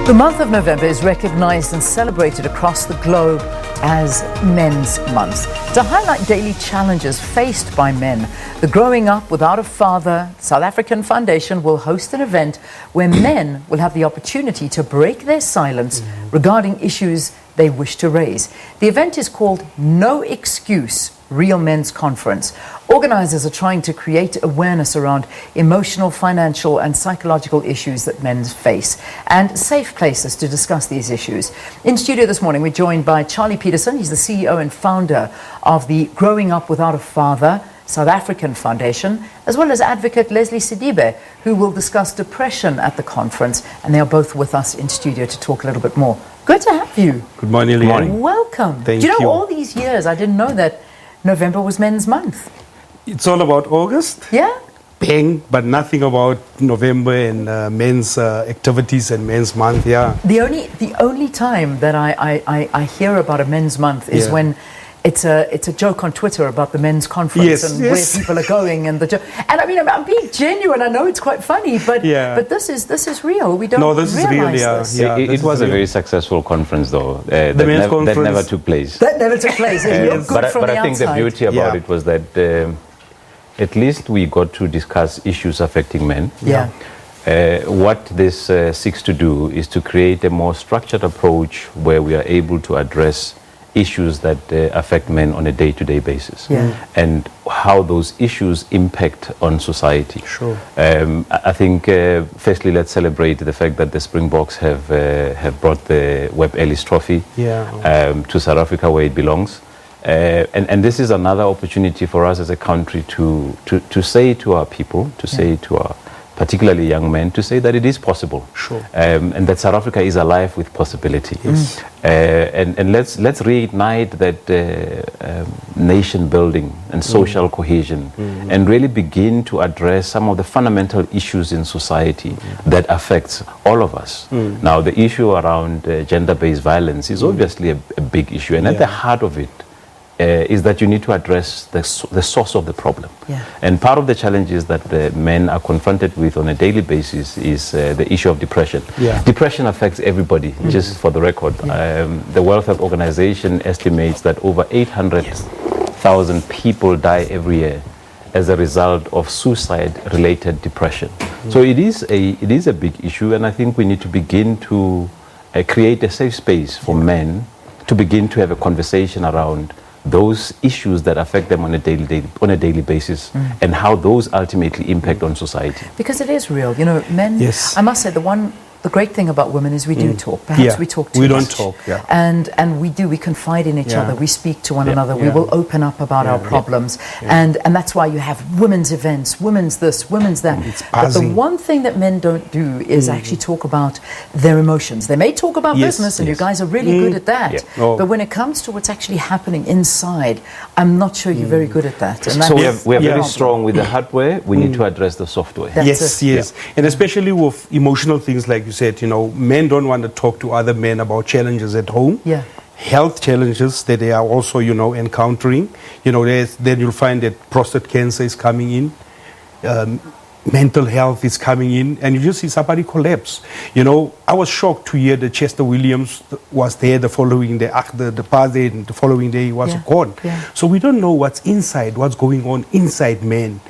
The month of November is recognized and celebrated across the globe as Men's Month. To highlight daily challenges faced by men, the Growing Up Without a Father South African Foundation will host an event where men will have the opportunity to break their silence regarding issues they wish to raise. The event is called No Excuse Real Men's Conference. Organisers are trying to create awareness around emotional, financial and psychological issues that men face and safe places to discuss these issues. In studio this morning, we're joined by Charley Pietersen. He's the CEO and founder of the Growing Up Without a Father South African Foundation, as well as Advocate Leslie Sedibe, who will discuss depression at the conference. And they are both with us in studio to talk a little bit more. Good to have you. Good morning, Leanne. Welcome. Thank Do you know you. all these years I didn't know that November was Men's Month? It's all about August. Yeah? Bang, but nothing about November and men's activities and men's month. Yeah. The only time that I hear about a Men's Month is Yeah. when it's a joke on Twitter about the men's conference Yes, and yes. where people are going and and I mean I'm being genuine. I know it's quite funny, but Yeah. but this is real. We don't No, this is real, realize yeah. this. Yeah. It this was is a real. very successful conference, though. That men's that conference- never took place. That never took place. It looked good from but the I think the outside. beauty about Yeah. it was that at least we got to discuss issues affecting men. Yeah. What this seeks to do is to create a more structured approach where we are able to address issues that affect men on a day-to-day basis, Yeah. and how those issues impact on society. Sure. I think, firstly, let's celebrate the fact that the Springboks have brought the Webb Ellis Trophy to South Africa, where it belongs. And this is another opportunity for us as a country to say to our people, to say to our particularly young men, to say that it is possible. Sure. And that South Africa is alive with possibility. Yes. And let's reignite that nation building and social cohesion, and really begin to address some of the fundamental issues in society that affects all of us. Now, the issue around gender-based violence is obviously a big issue, and at the heart of it is that you need to address the source of the problem. Yeah. And part of the challenges that men are confronted with on a daily basis is the issue of depression. Yeah. Depression affects everybody, just for the record. The World Health Organization estimates that over 800,000 people die every year as a result of suicide-related depression. So it is a big issue, and I think we need to begin to create a safe space for men to begin to have a conversation around those issues that affect them on a daily basis, and how those ultimately impact on society. Because it is real. You know, men, Yes. I must say, the great thing about women is we do talk. Perhaps Yeah. we talk too We much. don't talk, yeah. And we confide in each Yeah. other. We speak to one Yeah. another. We Yeah. will open up about our problems. And that's why you have women's events, women's this, women's that. It's But the buzzing. one thing that men don't do is actually talk about their emotions. They may talk about Yes, business, and yes. you guys are really good at that. Yeah. Oh. But when it comes to what's actually happening inside, I'm not sure you're very good at that. And So we that's are the very problem. strong with the hardware. We need to address the software. That's Yes, it. yes. And especially with emotional things, like you said, men don't want to talk to other men about challenges at home. Yeah. Health challenges that they are also, encountering. Then you'll find that prostate cancer is coming in. Mental health is coming in, and you just see somebody collapse. I was shocked to hear that Chester Williams was there the following day, after the past day, and the following day he was Yeah, gone. yeah. So we don't know what's going on inside men,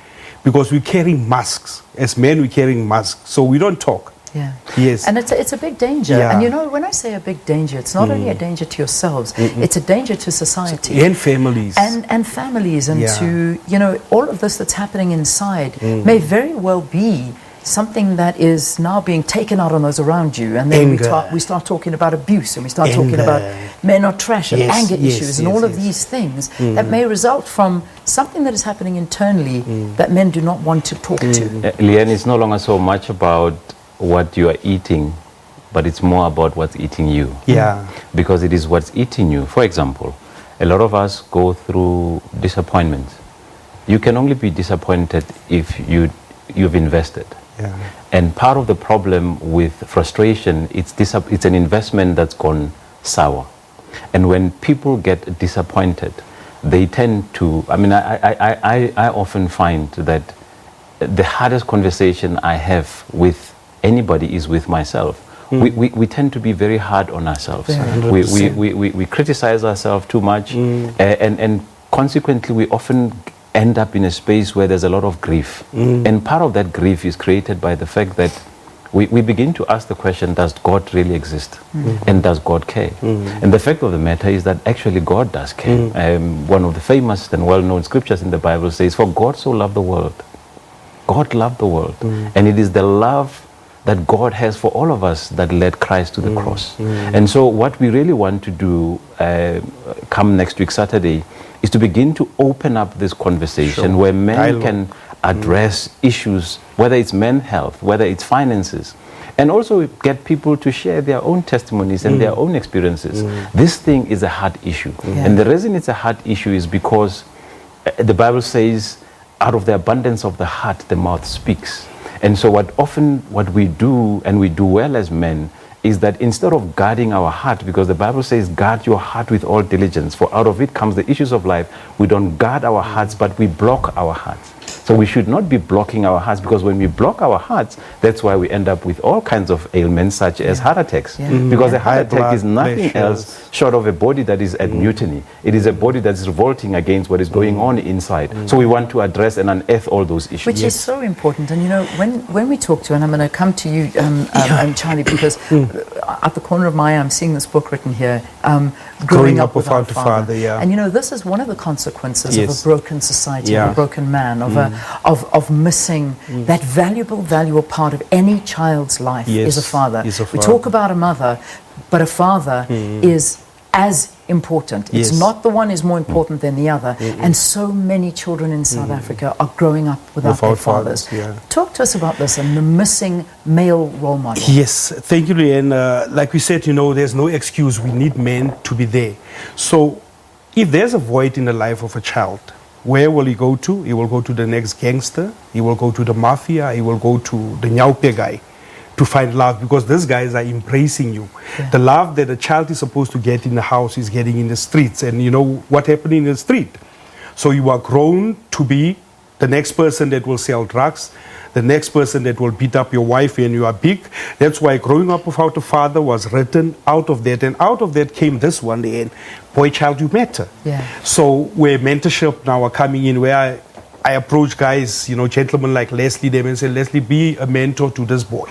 because we're carrying masks. As men, we're carrying masks, so we don't talk. Yeah. Yes. And it's a big danger. Yeah. And when I say a big danger, it's not only a danger to yourselves, it's a danger to society. And families. And families, and Yeah. to, all of this that's happening inside may very well be something that is now being taken out on those around you. And then Anger. we start talking about abuse, and we start talking Anger. about men are trash, and Yes, anger yes, issues, and yes, all of yes. these things that may result from something that is happening internally that men do not want to talk to. Leanne, it's no longer so much about what you are eating, but it's more about what's eating you. Yeah. Because it is what's eating you. For example, a lot of us go through disappointments. You can only be disappointed if you've invested. Yeah. And part of the problem with frustration, it's an investment that's gone sour. And when people get disappointed, they tend to, I often find that the hardest conversation I have with anybody is with myself. we tend to be very hard on ourselves. We criticize ourselves too much, and consequently we often end up in a space where there's a lot of grief. And part of that grief is created by the fact that we begin to ask the question, does God really exist? And does God care? And the fact of the matter is that actually God does care. One of the famous and well-known scriptures in the Bible says, for God so loved the world. God loved the world. And it is the love that God has for all of us that led Christ to the cross. And so what we really want to do come next week Saturday is to begin to open up this conversation where men can address issues, whether it's men's health, whether it's finances, and also get people to share their own testimonies and their own experiences. This thing is a hard issue. And the reason it's a hard issue is because the Bible says, out of the abundance of the heart, the mouth speaks. And so what we do, and we do well as men, is that instead of guarding our heart, because the Bible says, guard your heart with all diligence, for out of it comes the issues of life, we don't guard our hearts, but we block our hearts. So we should not be blocking our hearts, because when we block our hearts, that's why we end up with all kinds of ailments such as heart attacks. Because a heart attack is nothing else short of a body that is at mutiny. It is a body that is revolting against what is going on inside. So we want to address and unearth all those issues. Which is so important. And you know, when we talk to, and I'm going to come to you, Charley, because at the corner of my eye, I'm seeing this book written here, Growing Up Without a Father. And you know, this is one of the consequences of a broken society, of a broken man, of missing that valuable part of any child's life is a father. We talk about a mother, but a father is as important. It's not the one is more important than the other. And so many children in South Africa are growing up without their fathers. Talk to us about this and the missing male role model. Yes, thank you, Leanne. Like we said, you know, there's no excuse. We need men to be there. So if there's a void in the life of a child, where will he go to? He will go to the next gangster. He will go to the mafia. He will go to the Nyaupe guy to find love, because these guys are embracing you. The love that a child is supposed to get in the house is getting in the streets. And you know what happened in the street. So you are grown to be the next person that will sell drugs, the next person that will beat up your wife when you are big. That's why Growing Up Without a Father was written out of that. And out of that came this one, and Boy Child You Matter. So where mentorship now are coming in, where I approach guys, you know, gentlemen like Leslie, them and say, Leslie, be a mentor to this boy.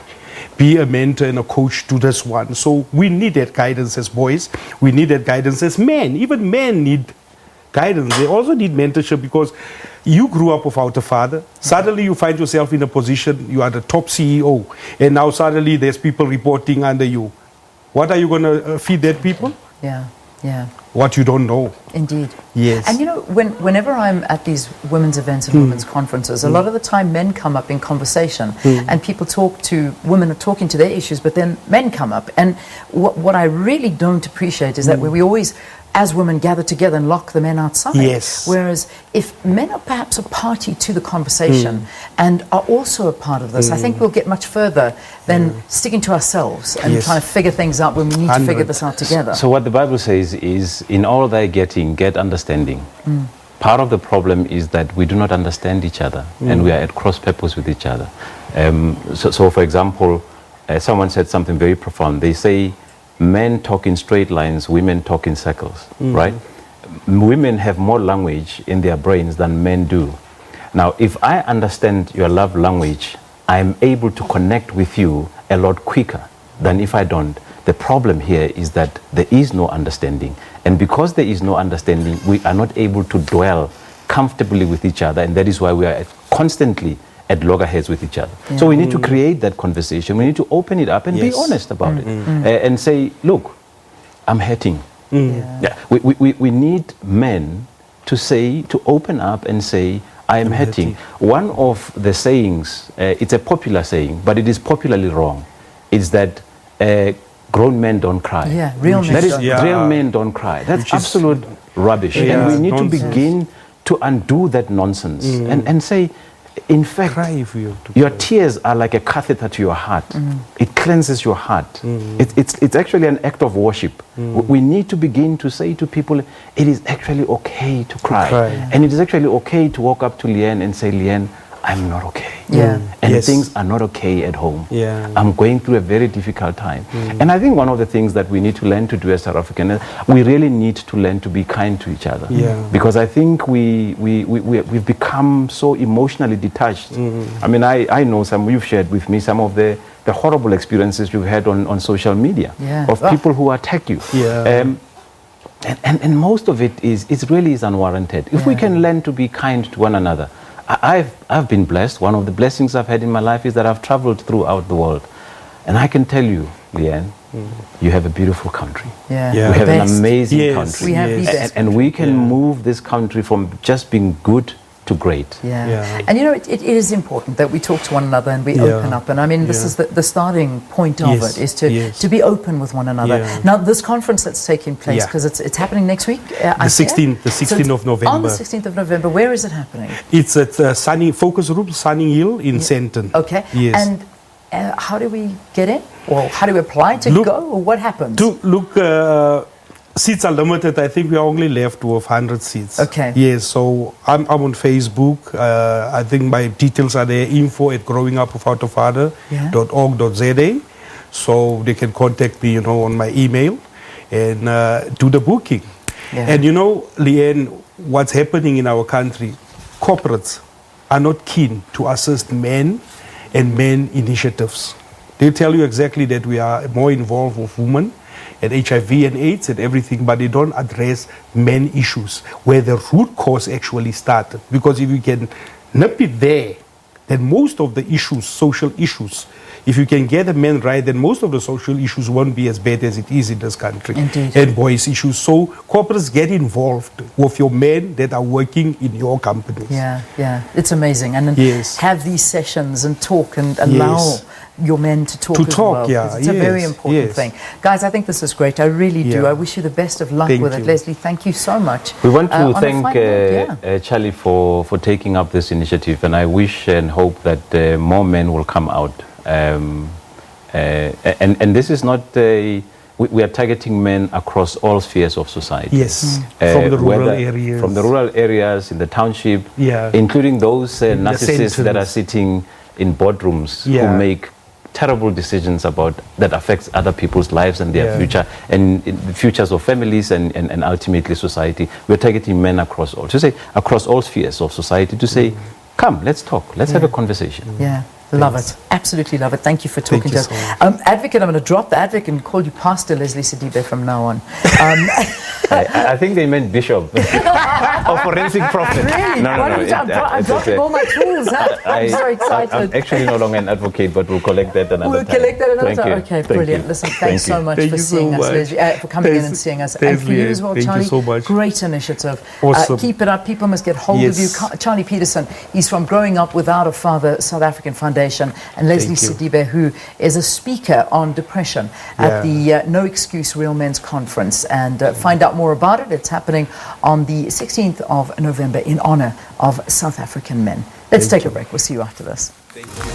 Be a mentor and a coach to this one. So we need that guidance as boys. We need that guidance as men. Even men need guidance. They also need mentorship, because you grew up without a father. Suddenly you find yourself in a position, you are the top CEO, and now suddenly there's people reporting under you. What are you going to feed that people? What you don't know. Indeed. Yes. And you know, whenever I'm at these women's events and women's conferences, a lot of the time men come up in conversation, and people talk to, women are talking to their issues, but then men come up. And what I really don't appreciate is that we always, as women, gather together and lock the men outside. Whereas if men are perhaps a party to the conversation and are also a part of this, I think we'll get much further than sticking to ourselves and trying to figure things out when we need to figure this out together. So what the Bible says is, in all thy getting, get understanding. Part of the problem is that we do not understand each other, and we are at cross purpose with each other. So for example, someone said something very profound. They say, men talk in straight lines, women talk in circles, right? Women have more language in their brains than men do. Now, if I understand your love language, I'm able to connect with you a lot quicker than if I don't. The problem here is that there is no understanding. And because there is no understanding, we are not able to dwell comfortably with each other. And that is why we are constantly at loggerheads with each other. So we need to create that conversation. We need to open it up and be honest about it. And say, look, I'm hurting. We need men to say, to open up and say, I am hurting. One of the sayings, it's a popular saying, but it is popularly wrong, is that grown men don't cry. Real men. That is, real men don't cry. That's absolute rubbish. And we need to begin to undo that nonsense and say, in fact, your tears are like a catheter to your heart. It cleanses your heart. It's actually an act of worship. We need to begin to say to people, it is actually okay to cry. And it is actually okay to walk up to Leanne and say, Leanne, I'm not okay. Yeah. And Yes. things are not okay at home. Yeah. I'm going through a very difficult time. And I think one of the things that we need to learn to do as South Africans, we really need to learn to be kind to each other. Yeah. Because I think we've become so emotionally detached. I mean, I know you've shared with me some of the horrible experiences you've had on social media of people who attack you. Yeah. And most of it really is unwarranted. If we can learn to be kind to one another. I've been blessed. One of the blessings I've had in my life is that I've traveled throughout the world. And I can tell you, Leanne, you have a beautiful country. Yeah. Yeah. We The have best. an amazing Yes. country. We have the Yes. best. And we can Yeah. move this country from just being good to great. Yeah. Yeah. And you know, it is important that we talk to one another and we open up. And I mean, this is the starting point of Yes. it, is to be open with one another. Yeah. Now, this conference that's taking place, Yeah. because it's happening next week. The 16th of November. On the 16th of November, where is it happening? It's at Focus Group, Sunny Hill in Sandton. Okay. Yes. And how do we get in? Or how do we apply to go? Or what happens? Seats are limited. I think we are only left with 100 seats. Okay. Yes, so I'm on Facebook. I think my details are there, info@growingupwithoutafather.org.za. So they can contact me, on my email and do the booking. Yeah. And Leanne, what's happening in our country, corporates are not keen to assist men and men initiatives. They tell you exactly that we are more involved with women and HIV and AIDS and everything, but they don't address men issues where the root cause actually started. Because if you can nip it there, then most of the issues, social issues, if you can get the men right, then most of the social issues won't be as bad as it is in this country. Indeed. And boys issues. So corporates, get involved with your men that are working in your companies. Yeah, it's amazing. And then Yes. have these sessions and talk and allow Yes. your men to talk as talk, well. yeah, 'Cause it's a very yes, important yes. thing. Guys, I think this is great. I really do. Yeah. I wish you the best of luck Thank with it. you. Leslie, thank you so much. We want to On a thank final note, Charley for taking up this initiative, and I wish and hope that more men will come out. And this is not we are targeting men across all spheres of society. Yes, from the rural areas. From the rural areas, in the township, Yeah. including those In the narcissists that are centers. sitting in boardrooms Yeah. who make terrible decisions that affects other people's lives and their Yeah. future and the futures of families and ultimately society. We're targeting men across all spheres of society to say, come, let's talk, let's have a conversation. Yeah. Love it. Absolutely love it. Thank you for talking you to us. so much. Advocate, I'm going to drop the advocate and call you Pastor Leslie Sedibe from now on. I think they meant bishop or forensic prophet. Really? No, Why no, don't you- I'm dropping all my tools. Huh? I'm so excited. I'm actually no longer an advocate, but we'll collect that another We'll time. collect that another Thank time. you. Okay, Thank brilliant. you. Listen, thanks Thank so you. much Thank for you so seeing us, much. Leslie, for coming in and Thanks. seeing us. Thanks, And for you Leanne. as well, Thank you Charley. so much. Great initiative. Awesome. Keep it up. People must get hold of you. Yes. Charley Pietersen, he's from Growing Up Without a Father South African Foundation, and Leslie Thank you. Sedibe, who is a speaker on depression at Yeah. the No Excuse Real Men's Conference. And find out more about it. It's happening on the 16th of November in honor of South African men. Let's take a break. We'll see you after this. Thank you.